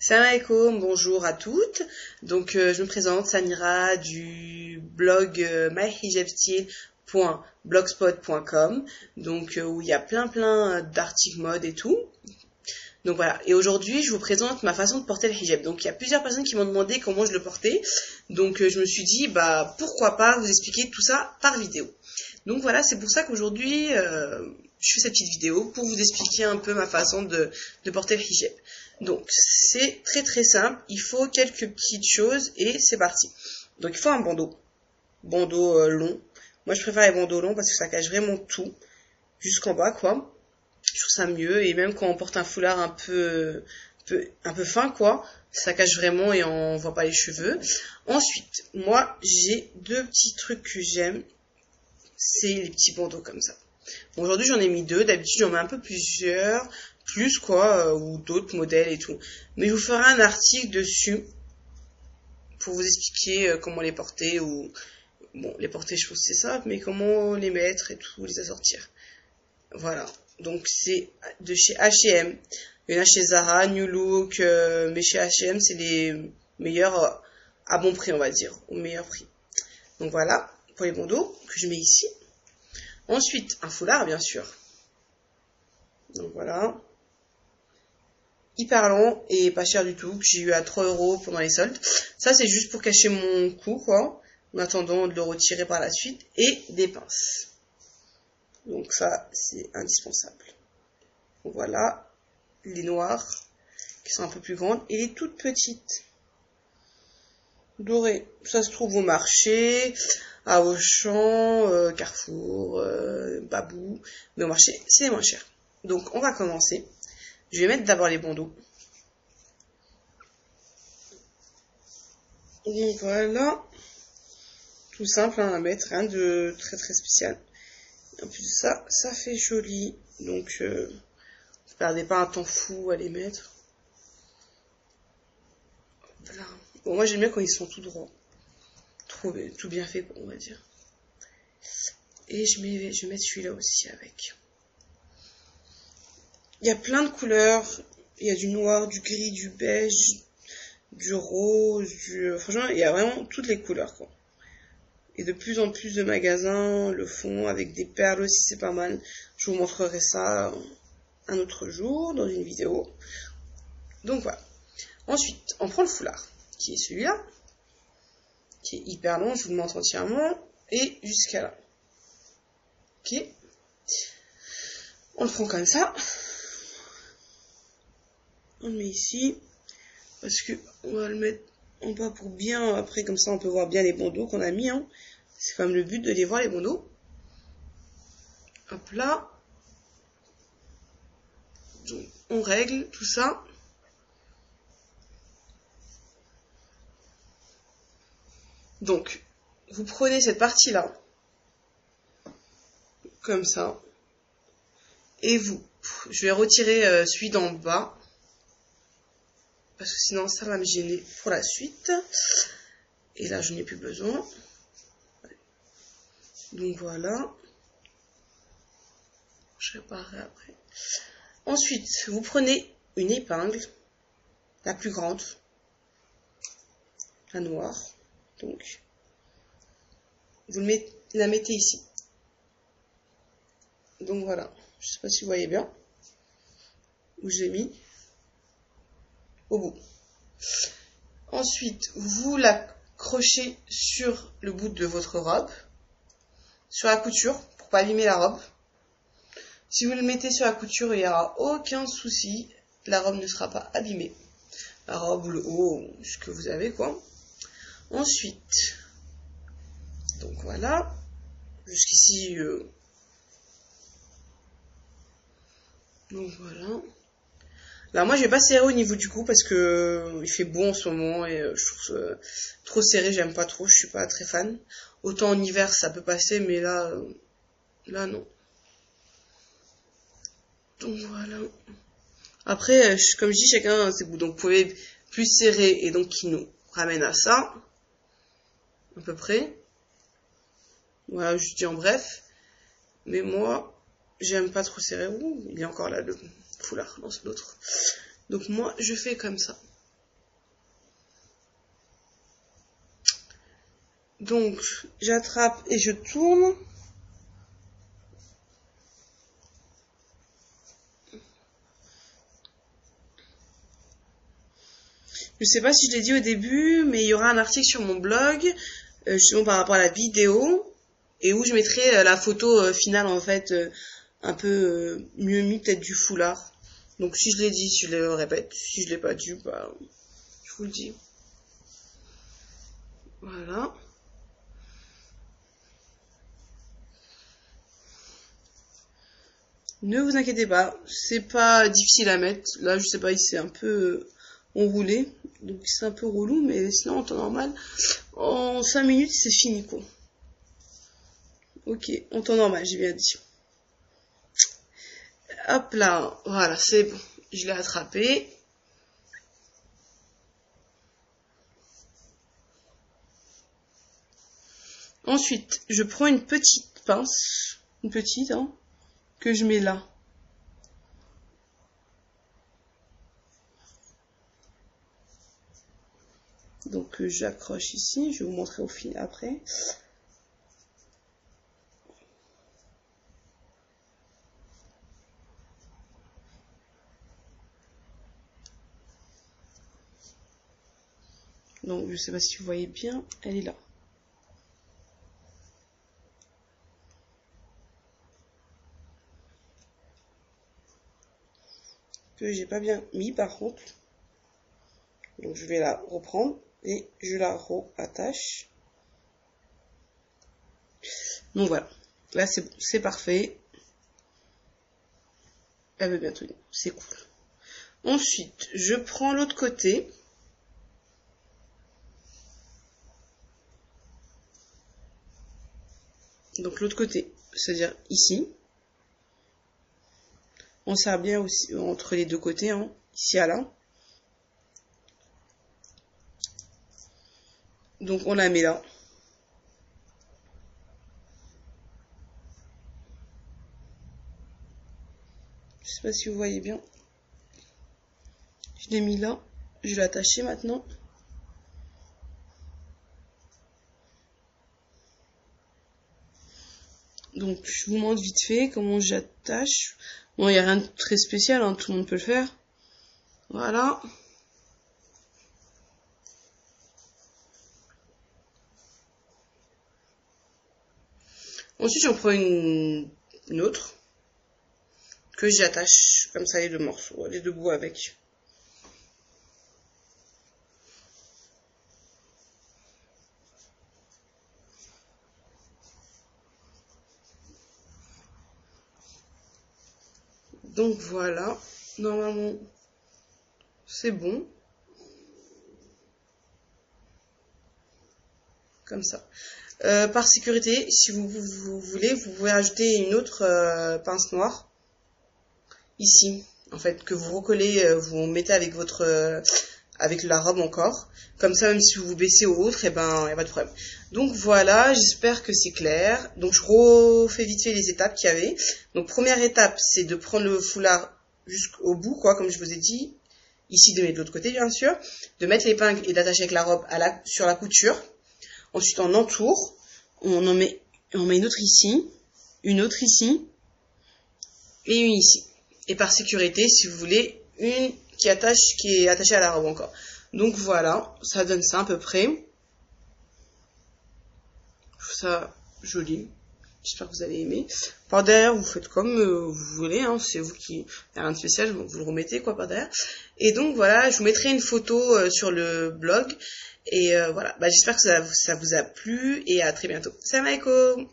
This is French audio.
Salam alaikum, bonjour à toutes. Donc je me présente, Samira du blog myhijabstyle.blogspot.com, donc où il y a plein d'articles mode et tout. Donc voilà, et aujourd'hui je vous présente ma façon de porter le hijab. Donc il y a plusieurs personnes qui m'ont demandé comment je le portais. Donc je me suis dit pourquoi pas vous expliquer tout ça par vidéo. Donc voilà, c'est pour ça qu'aujourd'hui je fais cette petite vidéo pour vous expliquer un peu ma façon de porter le hijab. Donc c'est très simple, il faut quelques petites choses et c'est parti. Donc il faut un bandeau long. Moi je préfère les bandeaux longs parce que ça cache vraiment tout jusqu'en bas quoi. Je trouve ça mieux, et même quand on porte un foulard un peu fin quoi, ça cache vraiment et on voit pas les cheveux. Ensuite, moi j'ai deux petits trucs que j'aime, c'est les petits bandeaux comme ça. Bon, aujourd'hui j'en ai mis deux, d'habitude j'en mets un peu plusieurs, ou d'autres modèles et tout. Mais je vous ferai un article dessus pour vous expliquer comment les porter, ou bon, les porter je pense c'est simple, mais comment les mettre et tout, les assortir. Voilà, donc c'est de chez H&M. Il y en a chez Zara, New Look, mais chez H&M c'est les meilleurs à bon prix, on va dire, au meilleur prix. Donc voilà, pour les bandeaux que je mets ici. Ensuite, un foulard bien sûr. Donc voilà. Hyper long et pas cher du tout, que j'ai eu à 3 € pendant les soldes. Ça c'est juste pour cacher mon cou quoi, en attendant de le retirer par la suite. Et des pinces. Donc ça c'est indispensable. Donc voilà, les noires qui sont un peu plus grandes et les toutes petites dorées. Ça se trouve au marché, à Auchan, Carrefour, Babou, mais au marché c'est les moins chers. Donc on va commencer. Je vais mettre d'abord les bandeaux. Donc voilà, tout simple à mettre, rien de très spécial. En plus de ça, ça fait joli, donc ne perdez pas un temps fou à les mettre. Voilà. Bon, moi j'aime bien quand ils sont tout droits, tout bien fait, on va dire. Et je vais mettre celui-là aussi avec. Il y a plein de couleurs, il y a du noir, du gris, du beige, du rose, franchement il y a vraiment toutes les couleurs quoi. Et de plus en plus de magasins le font avec des perles aussi, c'est pas mal. Je vous montrerai ça un autre jour dans une vidéo. Donc voilà. Ensuite, on prend le foulard, qui est celui-là, qui est hyper long, je vous le montre entièrement, et jusqu'à là. Ok. On le prend comme ça. On le met ici, parce que on va le mettre en bas pour bien, après comme ça on peut voir bien les bandeaux qu'on a mis, hein. C'est quand même le but de les voir les bandeaux. Hop là. Donc on règle tout ça. Donc vous prenez cette partie là, comme ça, et je vais retirer celui d'en bas, parce que sinon ça va me gêner pour la suite. Et là je n'ai plus besoin. Donc voilà. Je réparerai après. Ensuite, vous prenez une épingle, la plus grande, la noire. Donc, vous la mettez ici. Donc voilà. Je ne sais pas si vous voyez bien où j'ai mis. Au bout. Ensuite, vous l'accrochez sur le bout de votre robe, sur la couture, pour pas abîmer la robe. Si vous le mettez sur la couture, il n'y aura aucun souci, la robe ne sera pas abîmée. La robe ou le haut, ce que vous avez quoi. Ensuite, donc voilà, jusqu'ici, donc voilà. Là, moi, je vais pas serrer au niveau du cou parce que il fait beau en ce moment et je trouve trop serré, j'aime pas trop, je suis pas très fan. Autant en hiver, ça peut passer, mais là non. Donc voilà. Après, comme je dis, chacun a ses goûts. Donc vous pouvez plus serrer et donc qui nous ramène à ça, à peu près. Voilà, je dis en bref. Mais moi, j'aime pas trop serrer. Ouh, il y a encore là le foulard, non c'est l'autre. Donc moi je fais comme ça. Donc, j'attrape et je tourne. Je sais pas si je l'ai dit au début, mais il y aura un article sur mon blog, justement par rapport à la vidéo, et où je mettrai la photo finale en fait, un peu mieux mis peut-être du foulard. Donc si je l'ai dit, je le répète. Si je l'ai pas dit, bah, je vous le dis. Voilà. Ne vous inquiétez pas, c'est pas difficile à mettre. Là, je sais pas, il s'est un peu enroulé, donc c'est un peu relou, mais sinon en temps normal, en 5 minutes c'est fini quoi. Ok, en temps normal, j'ai bien dit. Hop là, voilà, c'est bon, je l'ai attrapé. Ensuite, je prends une petite pince, une petite, hein, que je mets là. Donc j'accroche ici, je vais vous montrer au fil après. Donc je sais pas si vous voyez bien, elle est là. Que j'ai pas bien mis par contre. Donc je vais la reprendre et je la re-attache. Donc voilà, là c'est parfait. Elle veut bien tenir, c'est cool. Ensuite, je prends l'autre côté. Donc l'autre côté, c'est-à-dire ici. On serre bien aussi entre les deux côtés, hein, ici à là. Donc on la met là. Je sais pas si vous voyez bien. Je l'ai mis là. Je vais l'attacher maintenant. Donc je vous montre vite fait comment j'attache. Bon, il n'y a rien de très spécial, hein, tout le monde peut le faire. Voilà. Ensuite, j'en prends une autre que j'attache comme ça les deux morceaux, les deux bouts avec. Donc voilà, normalement c'est bon. Comme ça. Par sécurité, si vous voulez, vous pouvez ajouter une autre pince noire. Ici, en fait, que vous recollez, vous mettez avec votre... avec la robe encore. Comme ça, même si vous vous baissez ou autre, et ben, y a pas de problème. Donc voilà, j'espère que c'est clair. Donc je refais vite fait les étapes qu'il y avait. Donc première étape, c'est de prendre le foulard jusqu'au bout, quoi, comme je vous ai dit. Ici, de mettre de l'autre côté, bien sûr. De mettre l'épingle et d'attacher avec la robe sur la couture. Ensuite, on entoure. On met une autre ici et une ici. Et par sécurité, si vous voulez, une qui est attachée à la robe encore. Donc voilà, ça donne ça à peu près. Je trouve ça joli. J'espère que vous avez aimé. Par derrière, vous faites comme vous voulez, hein, c'est vous qui... Il n'y a rien de spécial, vous le remettez quoi par derrière. Et donc voilà, je vous mettrai une photo sur le blog. Et voilà, j'espère que ça vous a plu et à très bientôt. Salam alaikum.